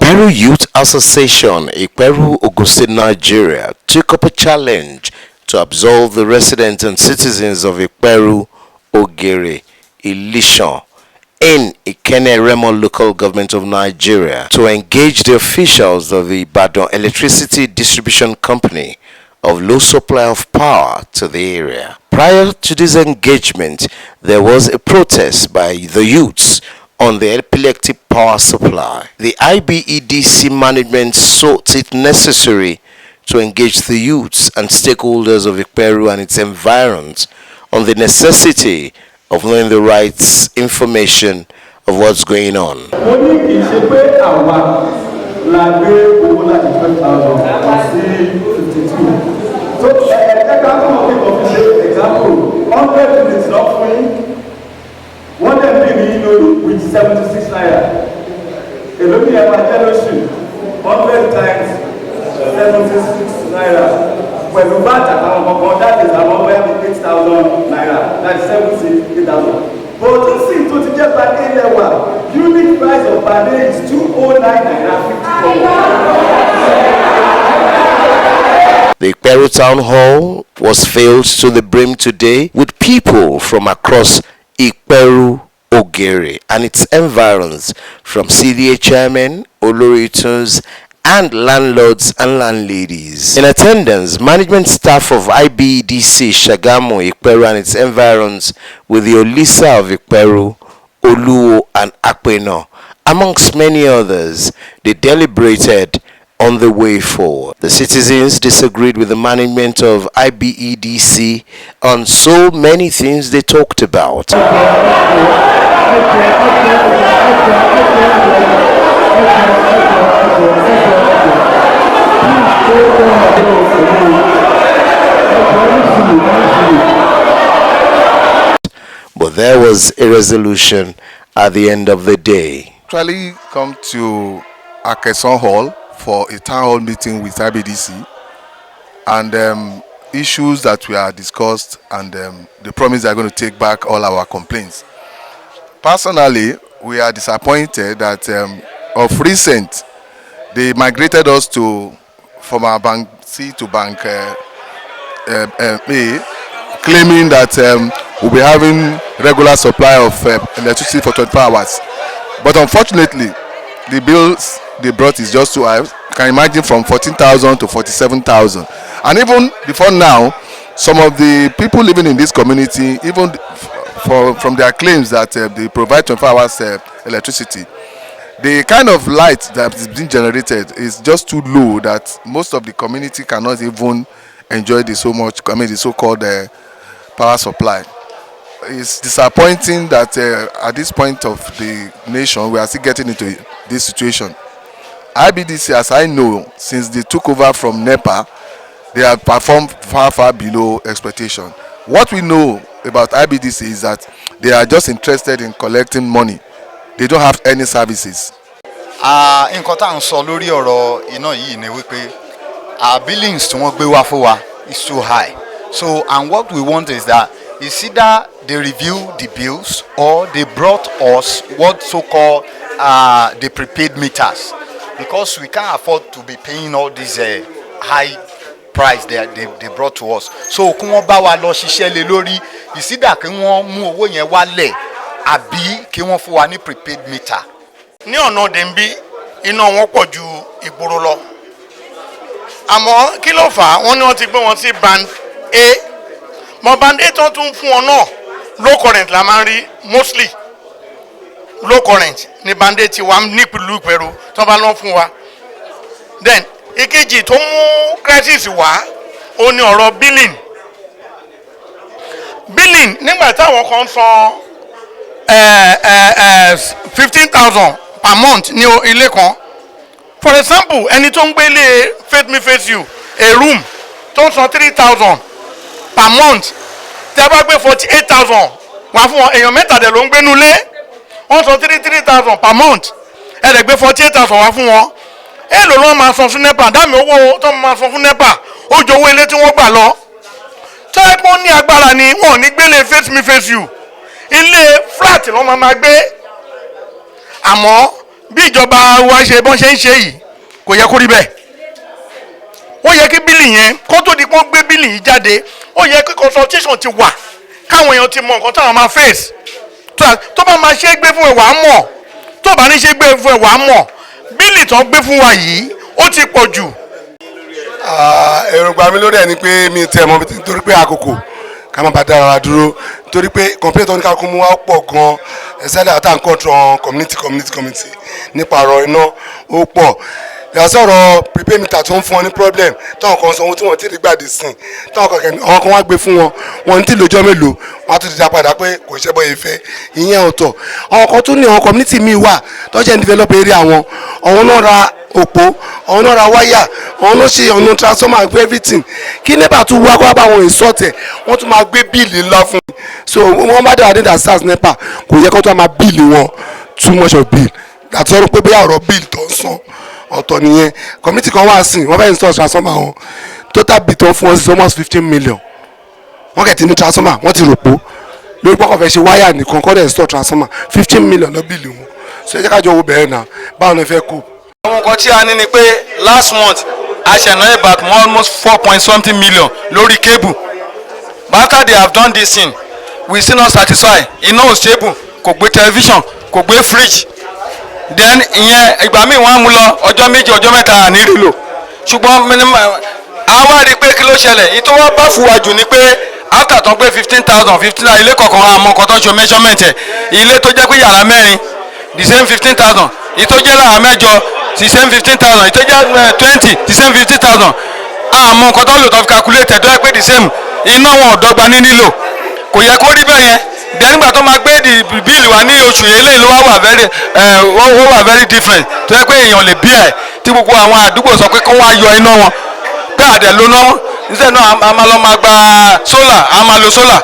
Iperu Youth Association, Iperu, Ogun State, Nigeria, took up a challenge to absolve the residents and citizens of Iperu, Ogere, Ilishan, in Officialremotv local government of Nigeria to engage the officials of the Ibadan Electricity Distribution Company of low supply of power to the area. Prior to this engagement, there was a protest by the youths on the epileptic power supply. The IBEDC management sought it necessary to engage the youths and stakeholders of Iperu and its environs on the necessity of knowing the right information of what's going on. One MB with 76 naira. A look at my fellowship, 100 times 76 naira. When you buy that is about 8,000 naira. That's 78,000. But to see to get back in there, unit price of per day is 209 naira 50. The Iperu Town Hall was filled to the brim today with people from across Iperu, Ogere and its environs, from CDA chairmen, Oloritons, and landlords and landladies. In attendance, management staff of IBEDC, Shagamu, Iperu and its environs, with the Olisa of Iperu, Oluwo and Akpeno, amongst many others. They deliberated on the way forward. The citizens disagreed with the management of IBEDC on so many things they talked about. But there was a resolution at the end of the day. Actually come to Akeson Hall for a town hall meeting with IBEDC, and issues that we are discussed, and the promise they are going to take back all our complaints. Personally, we are disappointed that of recent they migrated us from our bank C to bank A, claiming that we'll be having regular supply of electricity for 24 hours. But unfortunately, the bills they brought is just too high. You can imagine, from 14,000 to 47,000. And even before now, some of the people living in this community, even from their claims that they provide 24 hours electricity, the kind of light that is being generated is just too low that most of the community cannot even enjoy the so-called power supply. It's disappointing that at this point of the nation, we are still getting into this situation. IBEDC, as I know, since they took over from NEPA, they have performed far below expectation. What we know about IBEDC is that they are just interested in collecting money. They don't have any services. Nǹkan tá ń sọ lórí ọ̀rọ̀ iná yìí ni wípé billings tí wọ́n gbé wá fún wa is too high. So, and what we want is that it's either they review the bills or they brought us what so-called the prepaid meters, because we can't afford to be paying all these high price they brought to us. So kí wọ́n bá wa lọ ṣiṣẹ́ lé lórí, it's either kí wọ́n mú owó yẹn wálẹ̀ àbí kí wọ́n fún wa ní prepaid meter. Ní ọ̀nà dèmbí iná wọn pọ̀ ju ìgboro lọ. Àmọ́ kí ló fà á? Wọ́n ní wọ́n ti gbé wọn sí band A. Mọ band A tó tún fún wọn náà low current la máa ń rí mostly. Low current ni band A ti wà nípìnlẹ̀ Ìpẹ̀rù tó bá lọ fún wa. Then ìkejì tó mú crisis wá ó ní ọ̀rọ̀ billing. Billing nígbà táwọn kan san 15,000 per month ní ilé kan. For example, ẹni tó ń gbé ilé Faith Me Face You a room tó ń san 3,000 per month, tẹ́ bá gbé 48,000 wá fún wọn, èèyàn mẹ́ta dẹ̀ ló ń gbénú ilé, wọ́n san 3,000 per month, ẹ dẹ̀ gbé 48,000 wá fún wọn. Èló ló máa san fún NEPA, dáàmì owó tó máa san fún NEPA ó jọ owó ilé tí wọ́n gbà lọ. Tẹ́ẹ̀pọ́n ní agbára ni wọ́n ò ní gbélé Faith Me Face You, ilé flat ló máa gbé. Àmọ́ bí ìjọba wa ṣe bọ́n ṣe ń ṣe yìí kò yẹ kó rí bẹ́ẹ̀. ó yẹ kí bílì yẹn kó tó di pọ́n gbé bílì yìí jáde ó yẹ kí consultation ti wà káwọn èèyàn ti mọ nǹkan táwọn máa face tó bá máa ṣe é gbé fún ẹ wàá mọ̀ tó bá ní ṣe é gbé fún ẹ wàá mọ̀ bílì tó gbé fún wa yìí ó ti pọ̀ jù. èròǹgbà mi lórí ẹ̀ ni pé mi tẹ̀ mọ́ nítorí pé àkókò ká má bàa dára wa dúró torí pé kọ̀mpútà ní káàkó mú wa pọ̀ gan ẹ̀sẹ̀lẹ̀ àtàǹkọ̀tàn community nípa ọ̀rọ̀ iná ó pọ̀ ìyàsọ̀rọ̀ prepaid meter tó ń fún wọn ní problem táwọn kan sanwó tí wọ́n ti rí gbàdé sìn táwọn kan wá gbé fún wọn wọn ti lọ́jọ́ mélòó wọn á tún ti dá padà pé kò ṣe bọ́ ìfẹ́ ìyẹn ọ̀tọ̀ àwọn kan tún ní àwọn community míì wà tọ́jú ẹ̀ develop area wọn àwọn náà ra òpó àwọn náà ra wáyà àwọn náà ṣe ọ̀nà transformer gbé everything kí nepa tún wá bá wọn ìsọ̀tẹ̀ wọ́n tún máa gbé bíìlì ńlá fún mi so wọ́n bá dára nígbà sars nepa kò yẹ kó tó máa bíìlì wọn too much of bill àti ọ̀rọ̀ pé bóyá ọ̀rọ̀ bill tó ń san ọ̀tọ̀ nìyẹn community kan wá sí wọ́n fẹ́ install transformer wọn total bill tó ń fún wọn sí almost 15 million wọ́n kẹ̀ ti ní transformer wọ́n ti rò pó lórí pọ́kàn fẹ́ ṣe wáyà nìkan kọ́ dẹ̀ install transformer 15 million lọ bíìlì wọn so ẹ jẹ́ ká jọ wo bẹ̀rẹ̀ náà báwo ni ẹ fẹ́ kú. àwọn nǹkan tí a ní ni pé last month a ṣe ná about almost 4 million lórí cable but after they have done this thing we still not satisfied iná ò stable kò gbé television kò gbé fridge then ìyẹn ìgbà míì wọ́n á mú lọ ọjọ́ méjì ọjọ́ mẹ́ta ní lílò ṣùgbọ́n àwa rí i pé kí ló ṣẹlẹ̀ èyí tó wá bá fún wa jù ni pé after tó ń gbé 15,000 ilé kọ̀ọ̀kan àmọ́ nǹkan tó ń ṣe measurement ẹ̀ ilé tó jẹ́ pé yàrá mẹ́rin the same 15,000 èyí tó jẹ́ lára mẹ́jọ the same 15,000 èyí tó jẹ́ 20 the same 50,000 àmọ́ nǹkan tó ń lò tó fi calculate ẹ̀ tó yẹ pé the same iná wọn ò dọ́gba ní nílò kò yẹ kó rí bẹ́ẹ̀ yẹn then nígbà tó máa gbé bíìlì wa ní oṣù eléyìí ló wà very different tó yẹ pé èèyàn lè bí ẹ̀ tí gbogbo àwọn àdúgbò sọ pé kó wá yọ iná wọn pé àdẹ̀ ló ná níṣẹ́ náà a máa lọ máa gba solar a máa lo solar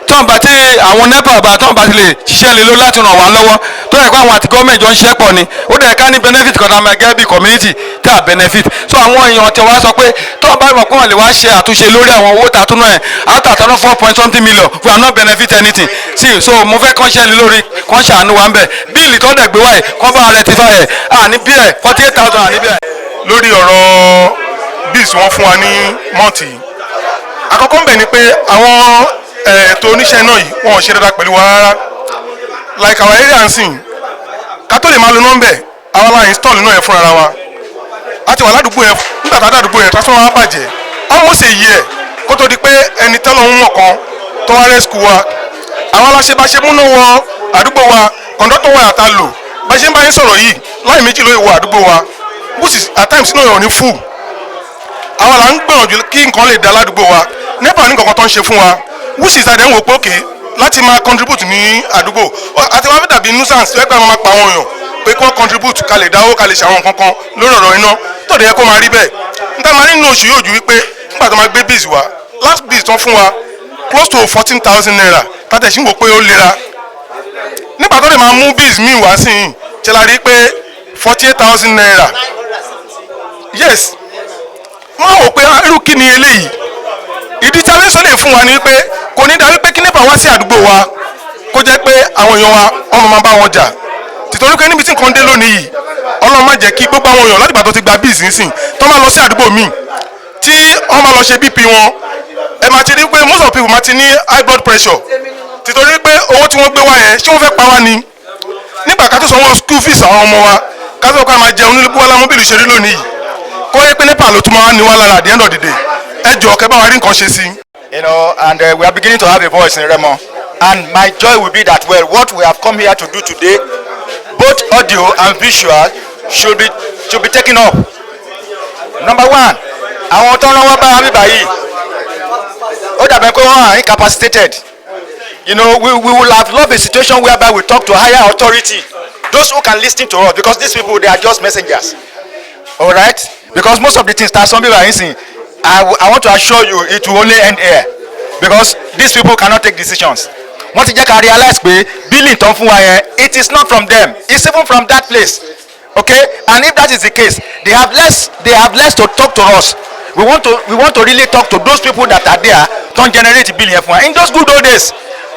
tọ́n bá tí àwọn nepa bá tọ́n bá ti lè ṣiṣẹ́ lé ló láti ràn wá lọ́wọ́ tó yẹ kó àwọn àti gọ́ọ̀mẹ̀ntì jọ ń ṣiṣẹ́ pọ̀ ni ó dẹ̀ ká ní benefit kan tá a máa gẹ́ bí community tá a benefit so àwọn èèyàn tí wọ́n sọ pé tọ́n bá mọ̀ pé wọ́n lè wá ṣe àtúnṣe lórí àwọn owó tàtúnú ẹ̀ àtàtúnú 4 million we are not benefit anything see so mo fẹ́ kán ṣẹ́ lé lórí kán ṣàánú wa ń bẹ̀ bíìlì tó dẹ̀ gbé wáyé kán bá rectify ẹ̀ àní bí ẹ̀ 48,000 àní bí ẹ̀. lórí ọ̀rọ̀ bills wọ́n fún wa ní mọ́ọ̀tì àkọ́kọ́ ń bẹ̀ ni pé àwọn ètò oníṣẹ́ náà yìí wọn ò ṣe dáadáa pẹ̀lú wa rárá like our area ń sìn ká tó lè máa lo nọ́mbẹ̀ àwa la install náà yẹn fúnra wa a ti wà ládùúgbò yẹn nígbà tá a dàdúgbò yẹn transformer wa bàjẹ́ almost a year kó tó di pé ẹni tẹ́lọ̀ ń mọ̀ kan tó wá rescue wa àwa la ṣe bá ṣe múná wọ àdúgbò wa conductor wa àtà lò bá ṣe ń bá yín sọ̀rọ̀ yìí láì méjì lóye wọ àdúgbò wa which is at times náà yàn ní full àwa la ń gbìyànjú kí nǹkan lè dá ládùúgbò wa nepa ní nǹkan tó ń ṣe fún wa which is àdéhùn òpó òkè láti máa contribute ní àdúgbò àti wàá fi dàbí nuisance ẹgbẹ́ àwọn máa pa àwọn èèyàn pé kí wọ́n contribute ká lè dáwó ká lè ṣàwọn nǹkan kan lórí ọ̀rọ̀ iná tó dẹ̀ yẹ kó máa rí bẹ́ẹ̀ níta máa nínú oṣù yóò ju wípé nígbà tó máa gbé bills wa last bills tán fún wa close to 14,000 naira tàtẹ̀ sí wò pé ó lera nígbà tó dẹ̀ máa mú bills míì wá sí yìí ṣe la rí pé 48,000 naira yes wọ́n wò pé irú kí ni eléyìí ìdí tí alẹ́sọ̀ lè fún wa ni pé kò ní dájú pé kí nípa wá sí àdúgbò wa kó jẹ́ pé àwọn èèyàn wa ọmọ máa bá wọn jà tìtorí pé níbi tí nǹkan dé lónìí yìí ọlọ́run má jẹ́ kí gbogbo àwọn èèyàn láti ìgbà tó ti gba bíìsì nísìn tó máa lọ sí àdúgbò míì tí wọ́n máa lọ ṣe bp wọn ẹ máa ti rí pé most of people máa ti ní high blood pressure tìtorí pé owó tí wọ́n gbé wá yẹn ṣé wọ́n fẹ́ pa wá ni nígbà ká tó sanwó school fees àwọn ọmọ wa ká tó ká máa jẹun nílùú wọlé amóbìlì ṣe rí lónìí yìí kó yẹ pé nípa ló tún máa ní wá lára at the end of the day ẹ jọ kẹ́ bá wa rí nǹkan ṣe sí. And we are beginning to have a voice in Remo, and my joy will be that what we have come here to do today, both audio and visual, should be taken up. Number one, àwọn tó ń rán wá bá wa bíbá yìí ó dàbẹ̀ pé wọ́n are incapacitated. We will have loved a situation whereby we talk to higher authority, those who can listen to us, because these people, they are just messengers. All right? Because most of the things that some people are saying, I want to assure you it will only end here, because these people cannot take decisions. Wọ́n ti jẹ́ ká realize pé billing tó ń fún wa yẹn, it is not from them, it's even from that place. Okay? And if that is the case, they have less to talk to us. We want to really talk to those people that are there to generate billing fún wa. In those good old days,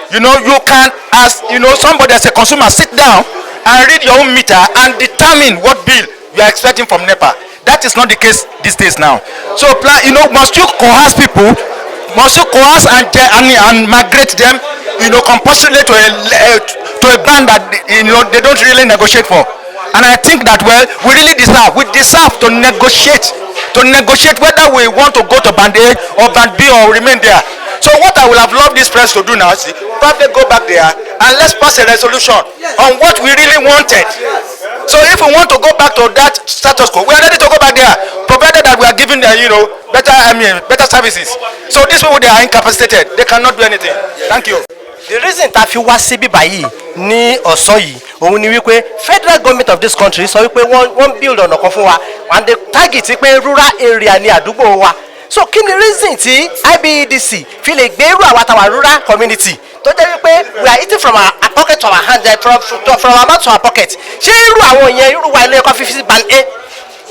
you can, as somebody as a consumer, sit down and read your own meter and determine what bill you are expecting from NEPA. That is not the case these days now. So must you coerce people? Must you coerce and migrate them, compulsorily to a band that they don't really negotiate for? And I think that we deserve to negotiate whether we want to go to band A or band B or remain there. So what I would have loved this press to do now is probably go back there and let's pass a resolution on what we really wanted. So if we want to go back to that status quo, we are ready to go back there, provided that we are giving them, better services. So these people, they are incapacitated. They cannot do anything. Thank you. The reason ta fi wá síbí báyìí ní ọ̀sán yìí òun ni wípé federal government of this country sọ wípé wọ́n build ọ̀nà kan fún wa and the target pé rural area ni àdúgbò wa. So kí ni reason tí IBEDC fi lè gbé irú àwa tàwa rural community tó jẹ́ wípé we are eating from our pocket to our hand from our mouth to our pocket. Ṣé irú àwọn yẹn irú wa ilé ẹ̀kọ́ fífi ban A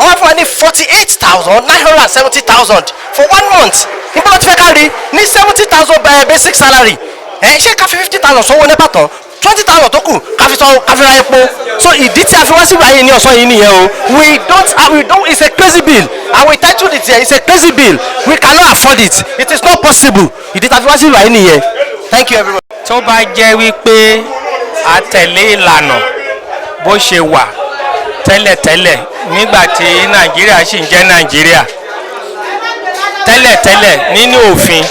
wọ́n fún wa ní 48,970,000 for 1 month. Níbo ló ti fẹ́ ká rí ní 70,000 basic salary. Ṣé ká fi 50,000 sọ́wọ́ nípa tán 20,000 tó kù ká fi ra epo. So ìdí tí a fi wá sí ìwáyé ní ọ̀sán yìí nìyẹn o. We don't it's a crazy bill and we titled it here it's a crazy bill. We cannot afford it. It is not possible. Ìdí tí a fi wá sí ìwáyé nìyẹn. Thank you everyone. Tó bá jẹ́ wípé a tẹ̀lé ìlànà bó ṣe wà tẹ́lẹ̀tẹ́lẹ̀ nígbà tí Nàìjíríà sì ń jẹ́ Nàìjíríà tẹ́lẹ̀tẹ́lẹ̀ nínú òfin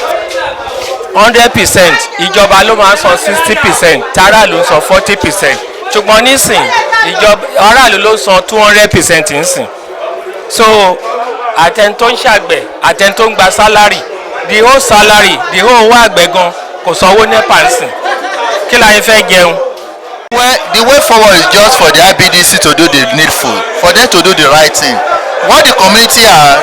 100% ìjọba ló máa ń san 60%, tàráàlú ń san 40%, ṣùgbọ́n nísìn ìjọba aráàlú ló ń san 200% nísìn. So àtẹn tó ń ṣàgbẹ̀ àtẹn tó ń gba salary the whole owó àgbẹ̀ gan kò sanwó NEPA nísìn kí la yẹn fẹ́ jẹun. Well, the way forward is just for the IBDC to do the needful, for them to do the right thing. What the community are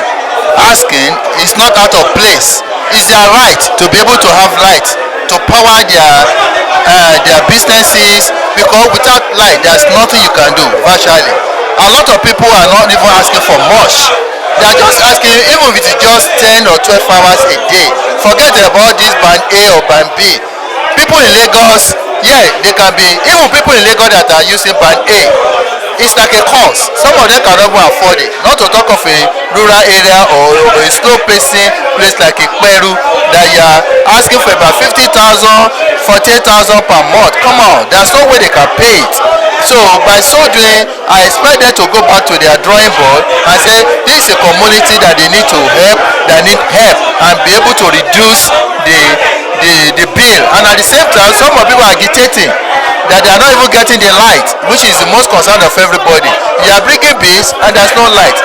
asking is not out of place. It's their right to be able to have light, to power their businesses, because without light, there's nothing you can do virtually. A lot of people are not even asking for much. They are just asking, even if it's just 10 or 12 hours a day. Forget about this band A or band B. People in Lagos, they can be, even people in Lagos that are using band A, it's like a cost. Some of them cannot even afford it. Not to talk of a rural area or a slow pacing place like Iperu that you are asking for about 50,000, 48,000 per month. Come on, there's no way they can pay it. So by so doing, I expect them to go back to their drawing board and say this is a community that they need to help, that need help and be able to reduce the bill. And at the same time, some of people are agitating that they are not even getting the light, which is the most concern of everybody. You are bringing bills and there's no light.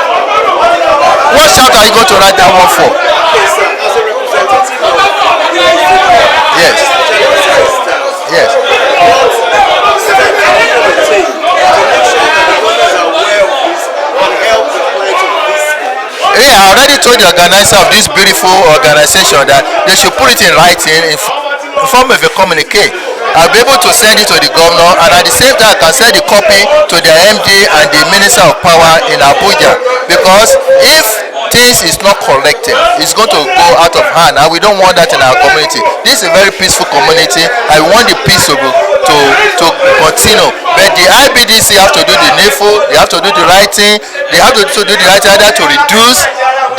What shout are you going to write that one for? Yes. Yes. I already told the organizer of this beautiful organization that they should put it in writing in form of a communique. I'll be able to send it to the governor, and at the same time I can send the copy to the MD and the Minister of Power in Abuja, because if things is not corrected, it's going to go out of hand, and we don't want that in our community. This is a very peaceful community. I want the peace to continue, but the IBDC have to do the needful. They have to do the right thing. They have to do the right thing either to reduce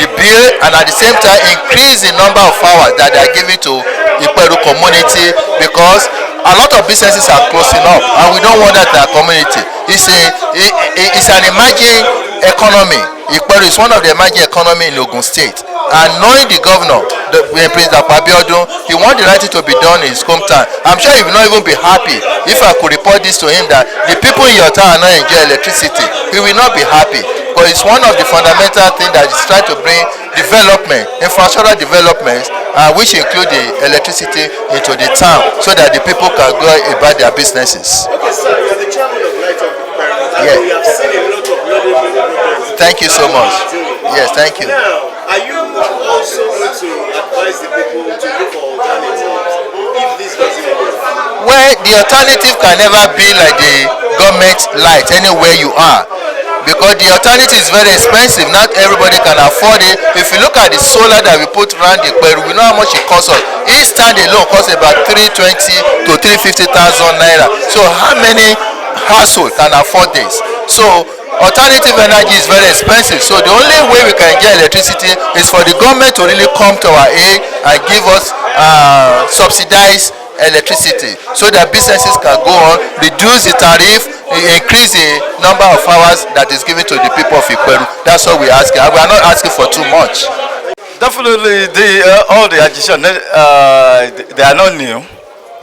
the bill and at the same time increase the number of hours that they are giving to Iperu community, because a lot of businesses are closing up and we don't want that in our community. It's an emerging economy. Iperu is one of the emerging economy in Ogun State, and knowing the governor, President Abiodun, he wants the right thing to be done in his hometown. I'm sure he will not even be happy if I could report this to him that the people in your town are not enjoy electricity. He will not be happy, because it's one of the fundamental things that is trying to bring development, infrastructural developments, which include the electricity into the town, so that the people can go about their businesses. Okay, sir, you're the chairman of Light Up Iperu. Yeah. We have seen a lot of loaded. Thank you so much. Yes, thank you. Now, are you also going to advise the people to look for alternatives if this doesn't work? Well, the alternative can never be like the government light anywhere you are, because the alternative is very expensive. Not everybody can afford it. If you look at the solar that we put around the Iperu, we know how much it costs us. Each stand alone costs about 320 to 350,000 naira. So how household can afford this. So alternative energy is very expensive. So the only way we can get electricity is for the government to really come to our aid and give us subsidized electricity so that businesses can go on, reduce the tariff, increase the number of hours that is given to the people of Iperu. That's what we're asking. And we are not asking for too much. Definitely, all the addition, they are not new,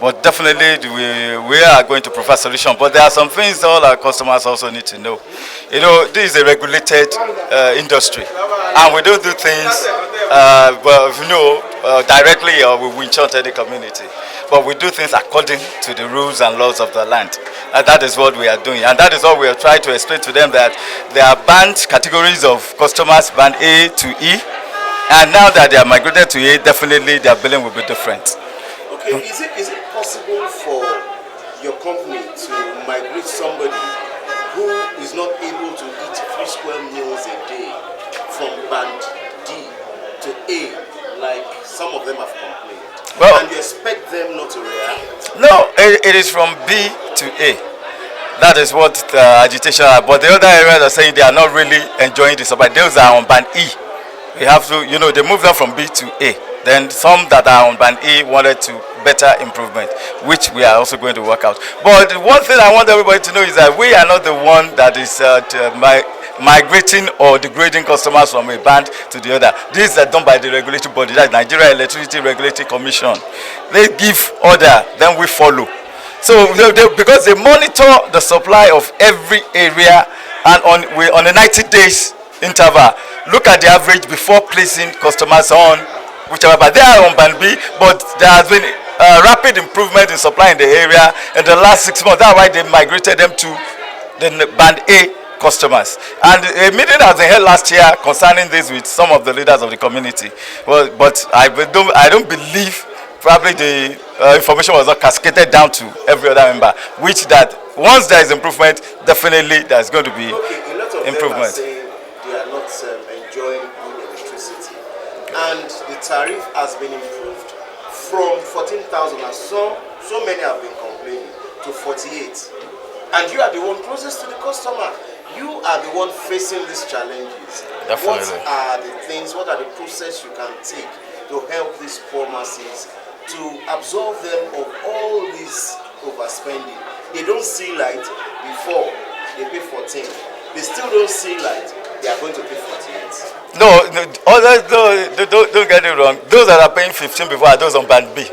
but definitely we are going to provide solution. But there are some things all our customers also need to know. You know, this is a regulated industry, and we don't do things, directly or we enchant any community. But we do things according to the rules and laws of the land. And that is what we are doing. And that is what we are trying to explain to them, that there are banned categories of customers, band A to E. And now that they are migrated to A, definitely their billing will be different. Okay, is it possible for your company to migrate somebody who is not able to eat 3 square meals a day from band D to A, like some of them have complained? Well, and you expect them not to react? No, it is from B to A. That is what the agitation are. But the other areas are saying they are not really enjoying the supply. Those are on band E. We have to, they moved them from B to A. Then some that are on band E wanted to better improvement, which we are also going to work out. But one thing I want everybody to know is that we are not the one that is migrating or degrading customers from a band to the other. These are done by the regulatory body, that's Nigeria Electricity Regulatory Commission. They give order, then we follow. So because they monitor the supply of every area, and on a 90 days interval, look at the average before placing customers on whichever, but they are on band B, but there has been rapid improvement in supply in the area in the last 6 months. That's why they migrated them to the band A customers. And a meeting has been held last year concerning this with some of the leaders of the community. Well, but I don't believe probably the information was not cascaded down to every other member, which that once there is improvement, definitely there is going to be improvement. Them are saying they are not enjoying good electricity, and the tariff has been improved from 14,000, as so many have been complaining, to 48. And you are the one closest to the customer. You are the one facing these challenges. Definitely. What are the things, what are the process you can take to help these poor masses, to absolve them of all this overspending? They don't see light before they pay 14. They still don't see light, they are going to pay 48. No, don't get it wrong. Those that are paying 15 before are those on band B,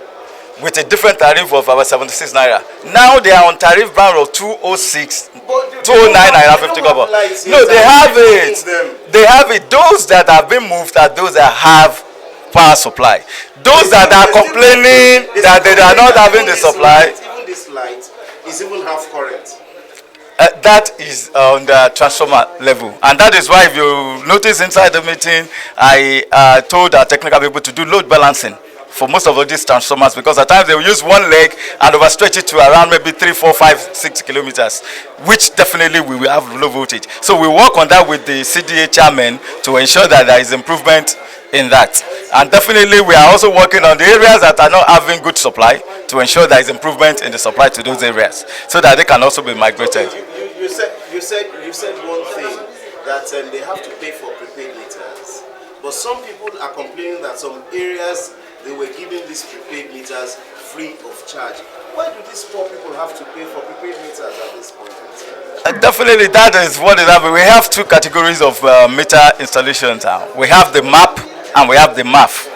with a different tariff of about 76 naira. Now they are on tariff band of 206, 209 naira 50 kobo. No, they have it. They have it. Those that have been moved are those that have power supply. Those that are complaining that they are not having the supply. Even this light is even half current. That is on the transformer level, and that is why if you notice inside the meeting, I told our technical people to do load balancing for most of these transformers, because at times they will use one leg and overstretch it to around maybe 3, 4, 5, 6 kilometers, which definitely we will have low voltage. So we work on that with the CDA chairman to ensure that there is improvement in that. And definitely we are also working on the areas that are not having good supply to ensure there is improvement in the supply to those areas, so that they can also be migrated. You said one thing, that they have to pay for prepaid meters, but some people are complaining that some areas they were giving these prepaid meters free of charge. Why do these poor people have to pay for prepaid meters at this point in time? Definitely, that is what is happening. We have two categories of meter installations now. We have the MAP and we have the MAF.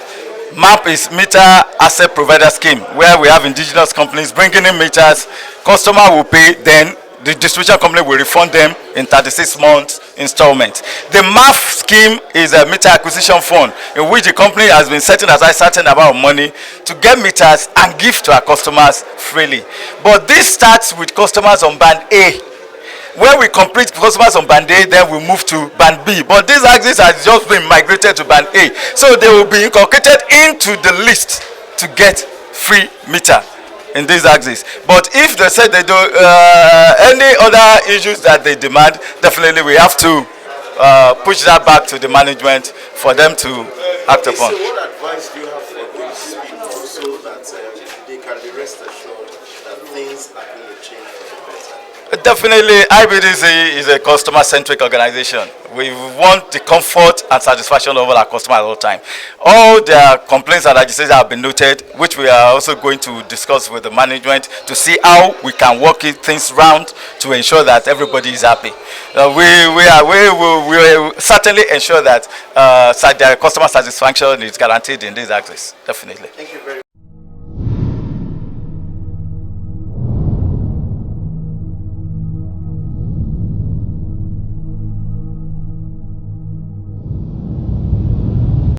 MAP is Meter Asset Provider Scheme, where we have indigenous companies bringing in meters. Customer will pay, then the distribution company will refund them in 36 months installment. The MAF scheme is a meter acquisition fund in which the company has been setting aside certain amount of money to get meters and give to our customers freely. But this starts with customers on band A. When we complete customers on band A, then we move to band B. But these axes has just been migrated to band A. So they will be incorporated into the list to get free meter in these axes. But if they say they do any other issues that they demand, definitely we have to push that back to the management for them to act upon. So what advice do you have for these people so that they can be rest assured that things are going to change for the better? Definitely, IBDC is a customer-centric organization. We want the comfort and satisfaction of our customers at all time. All their complaints and agitation have been noted, which we are also going to discuss with the management to see how we can work things round to ensure that everybody is happy. We will certainly ensure that their customer satisfaction is guaranteed in these axis. Definitely. Thank you very much.